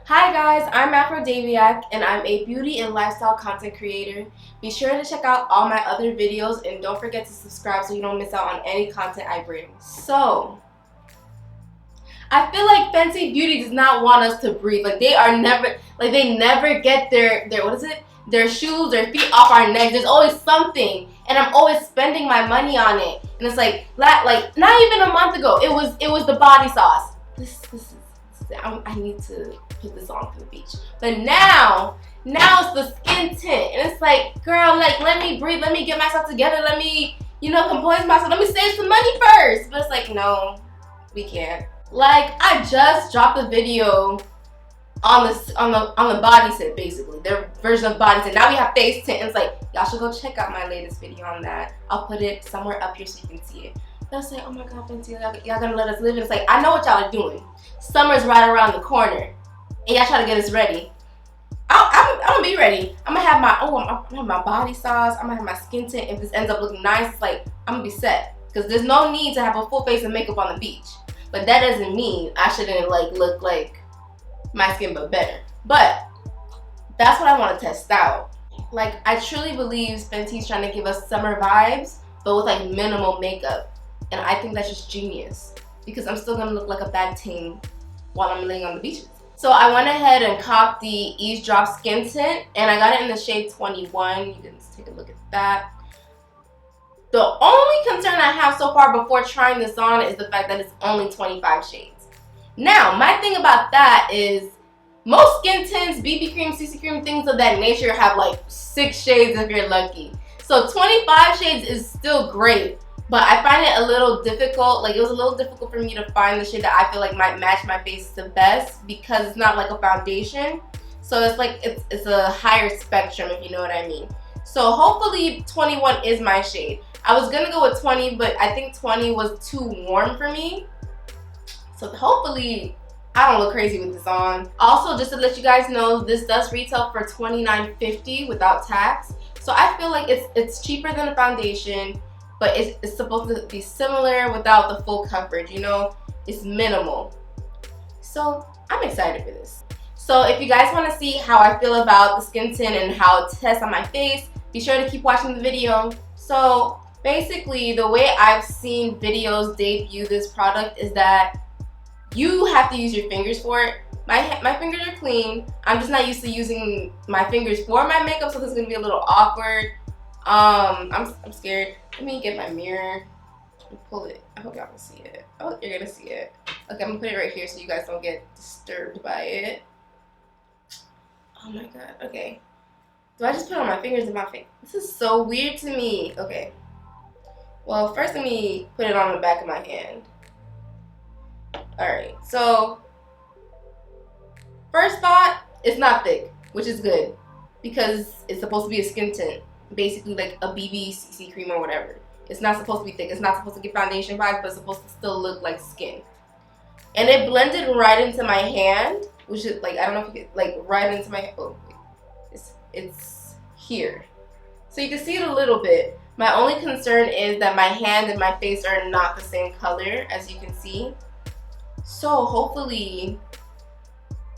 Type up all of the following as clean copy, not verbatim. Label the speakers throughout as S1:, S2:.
S1: Hi guys, I'm Afrodaybeac and I'm a beauty and lifestyle content creator. Be sure to check out all my other videos and don't forget to subscribe so you don't miss out on any content I bring. So, I feel like Fenty Beauty does not want us to breathe. They never get their shoes, their feet off our necks. There's always something and I'm always spending my money on it. And it's like not even a month ago, it was the body sauce. I need to put this on for the beach. But now it's the skin tint. And it's like, girl, let me breathe, let me get myself together, let me, compose myself, let me save some money first. But it's like, no, we can't. I just dropped a video on the body tint, basically. Their version of body tint. Now we have face tint. And it's like, y'all should go check out my latest video on that. I'll put it somewhere up here so you can see it. They'll say, oh my god, Fenty, y'all gonna let us live? And it's like, I know what y'all are doing. Summer's right around the corner. And y'all try to get us ready. I'm gonna be ready. I'm gonna have my body sauce. I'm gonna have my skin tint. If this ends up looking nice, it's like, I'm gonna be set. Because there's no need to have a full face of makeup on the beach. But that doesn't mean I shouldn't look like my skin but better. But that's what I want to test out. I truly believe Fenty's trying to give us summer vibes, but with minimal makeup. And I think that's just genius. Because I'm still gonna look like a bad ting while I'm laying on the beaches. So I went ahead and copped the Eazedrop skin tint, and I got it in the shade 21. You can just take a look at that. The only concern I have so far before trying this on is the fact that it's only 25 shades. Now, my thing about that is most skin tints, BB cream, CC cream, things of that nature have 6 shades if you're lucky. So 25 shades is still great. But I find it a little difficult, it was a little difficult for me to find the shade that I feel might match my face the best because it's not like a foundation. So it's a higher spectrum, if you know what I mean. So hopefully 21 is my shade. I was gonna go with 20, but I think 20 was too warm for me. So hopefully I don't look crazy with this on. Also, just to let you guys know, this does retail for $29.50 without tax. So I feel like it's cheaper than a foundation. But it's supposed to be similar without the full coverage, it's minimal. So I'm excited for this. So if you guys want to see how I feel about the skin tint and how it tests on my face, be sure to keep watching the video. So basically the way I've seen videos debut this product is that you have to use your fingers for it. My fingers are clean. I'm just not used to using my fingers for my makeup, so this is going to be a little awkward. I'm scared. Let me get my mirror and pull it. I hope y'all can see it. Oh, you're gonna see it. Okay, I'm gonna put it right here so you guys don't get disturbed by it. Oh my god, okay. Do I just put it on my fingers and my face? This is so weird to me. Okay. Well, first let me put it on the back of my hand. Alright, so first thought, it's not thick, which is good because it's supposed to be a skin tint. Basically like a BB CC cream or whatever. It's not supposed to be thick. It's not supposed to give foundation vibes, but it's supposed to still look like skin. And it blended right into my hand, which is I don't know if you get right into my, oh wait, it's here. So you can see it a little bit. My only concern is that my hand and my face are not the same color, as you can see. So hopefully,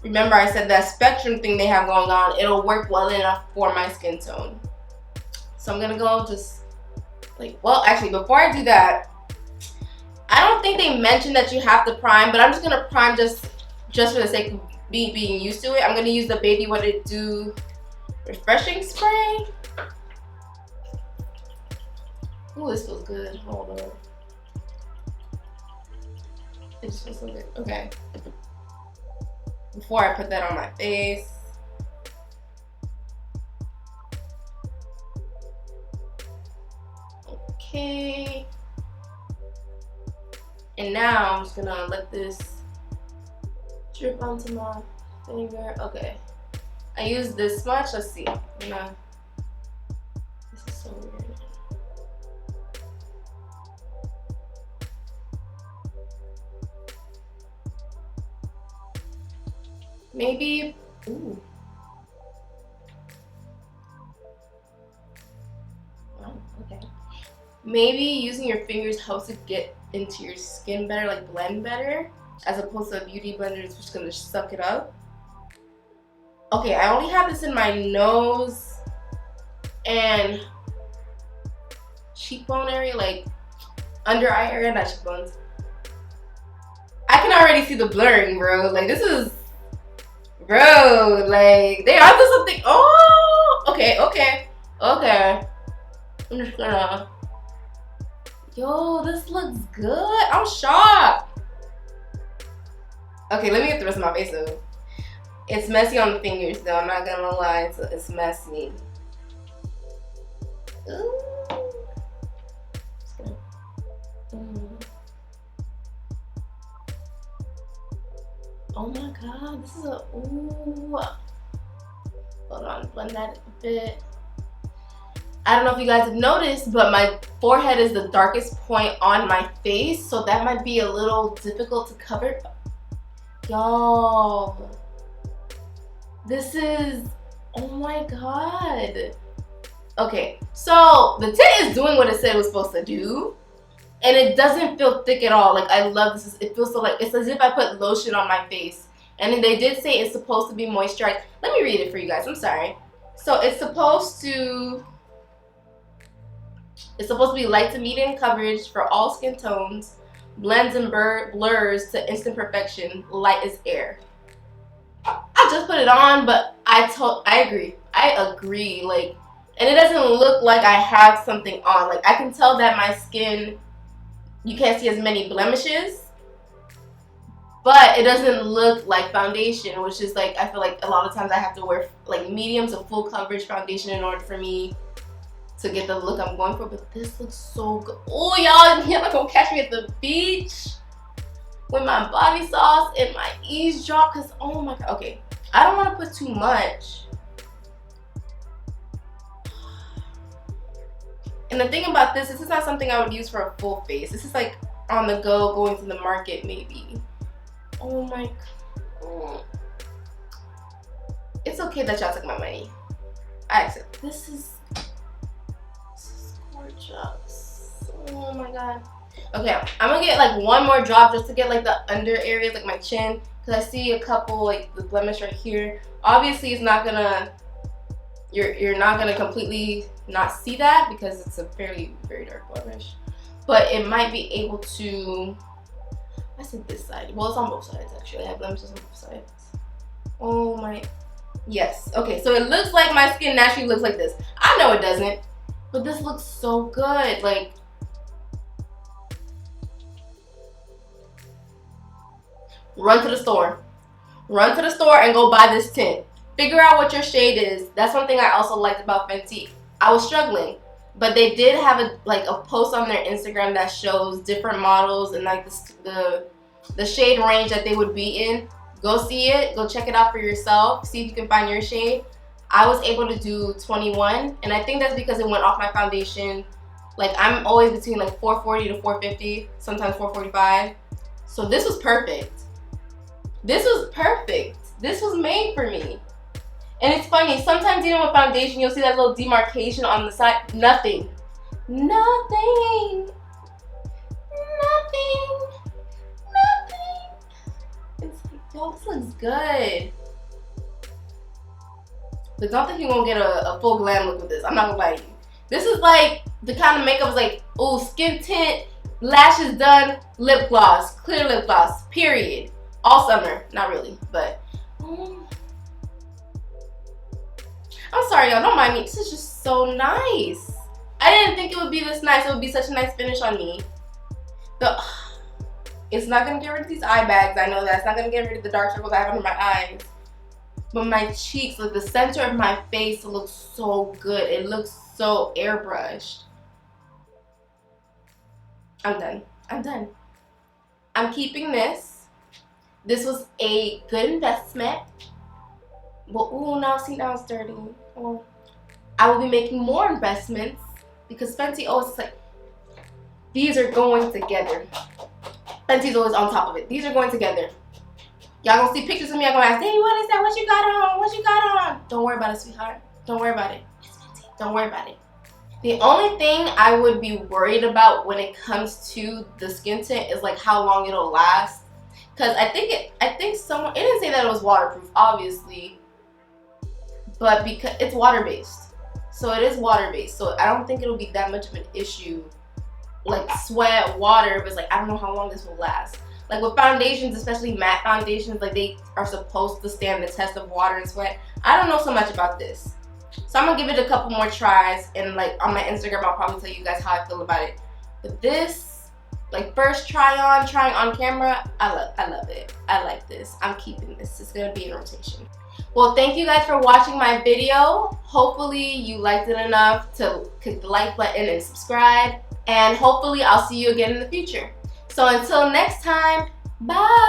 S1: remember I said that spectrum thing they have going on, it'll work well enough for my skin tone. So I'm gonna go just well, actually before I do that, I don't think they mentioned that you have to prime, but I'm just gonna prime just for the sake of being used to it. I'm gonna use the Baby What It Do refreshing spray. Ooh, this feels good. Hold on. It just feels so good. Okay. Before I put that on my face. Okay. And now I'm just gonna let this drip onto my finger. Okay. I use this much. Let's see. This is so weird. Maybe. Ooh. Oh, okay. Maybe using your fingers helps it get into your skin better, blend better, as opposed to a beauty blender is just gonna suck it up. Okay, I only have this in my nose and cheekbone area, like under eye area, not cheekbones. I can already see the blurring, bro. Like, this is, bro, like, they onto something. Oh, okay. I'm just gonna, yo, this looks good. I'm shocked. Okay, let me get the rest of my face though. It's messy on the fingers though, I'm not gonna lie, it's messy. Ooh. Oh my god, this is a, ooh. Hold on, blend that a bit. I don't know if you guys have noticed, but my forehead is the darkest point on my face, so that might be a little difficult to cover. Y'all, this is, oh my god. Okay, so the tint is doing what it said it was supposed to do, and it doesn't feel thick at all. Like, I love this. It feels so, like, it's as if I put lotion on my face. And then they did say it's supposed to be moisturized. Let me read it for you guys, I'm sorry. So it's supposed to be light to medium coverage for all skin tones, blends and blurs to instant perfection, light as air. I just put it on, but I agree, like, and it doesn't look like I have something on. Like, I can tell that my skin, you can't see as many blemishes, but it doesn't look like foundation, which is like, I feel like a lot of times I have to wear like medium to full coverage foundation in order for me to get the look I'm going for. But this looks so good. Oh, y'all, you're not gonna catch me at the beach with my body sauce and my Eazedrop, because oh my god. Okay, I don't want to put too much. And the thing about this is not something I would use for a full face. This is like on the go, going to the market maybe. Oh my god. It's okay that y'all took my money. I accept. This is gorgeous. Oh my god. Okay, I'm gonna get like one more drop just to get like the under areas, like my chin, because I see a couple, like the blemish right here. Obviously it's not gonna, you're not gonna completely not see that because it's a very dark blemish, but it might be able to, I said this side, well it's on both sides actually, I have blemishes on both sides. Oh my, yes. Okay, so it looks like my skin naturally looks like this. I know it doesn't, but this looks so good. Like, run to the store and go buy this tint. Figure out what your shade is. That's one thing I also liked about Fenty. I was struggling, but they did have a post on their Instagram that shows different models and like the shade range that they would be in. Go see it, go check it out for yourself, see if you can find your shade. I was able to do 21, and I think that's because it went off my foundation. Like, I'm always between like 440 to 450, sometimes 445. So this was perfect. This was perfect. This was made for me. And it's funny, sometimes even with foundation, you'll see that little demarcation on the side. Nothing. Nothing. It's like, yo, this looks good. But don't think you're gonna get a full glam look with this. I'm not gonna lie to you. This is like the kind of makeup is like, oh, skin tint, lashes done, lip gloss, clear lip gloss, period. All summer. Not really, but I'm sorry, y'all, don't mind me. This is just so nice. I didn't think it would be this nice. It would be such a nice finish on me. It's not gonna get rid of these eye bags. I know that. It's not gonna get rid of the dark circles I have under my eyes. But my cheeks, like the center of my face, looks so good. It looks so airbrushed. I'm done. I'm keeping this. This was a good investment. But ooh, now it's dirty. Oh, I will be making more investments because Fenty always is like, these are going together. Fenty's always on top of it. These are going together. Y'all gonna see pictures of me. I'm gonna ask, hey, what is that? What you got on? What you got on? Don't worry about it, sweetheart. Don't worry about it. It's Fenty. Don't worry about it. The only thing I would be worried about when it comes to the skin tint is like how long it'll last. Cause I think someone, it didn't say that it was waterproof, obviously. but because it's water-based. So it is water-based. So I don't think it'll be that much of an issue. Like sweat, water, but it's like I don't know how long this will last. Like with foundations, especially matte foundations, like they are supposed to stand the test of water and sweat. I don't know so much about this. So I'm gonna give it a couple more tries, and like on my Instagram I'll probably tell you guys how I feel about it. But this, like first trying on camera, I love it. I like this. I'm keeping this. It's gonna be in rotation. Well, thank you guys for watching my video. Hopefully you liked it enough to click the like button and subscribe. And hopefully I'll see you again in the future. So until next time, bye!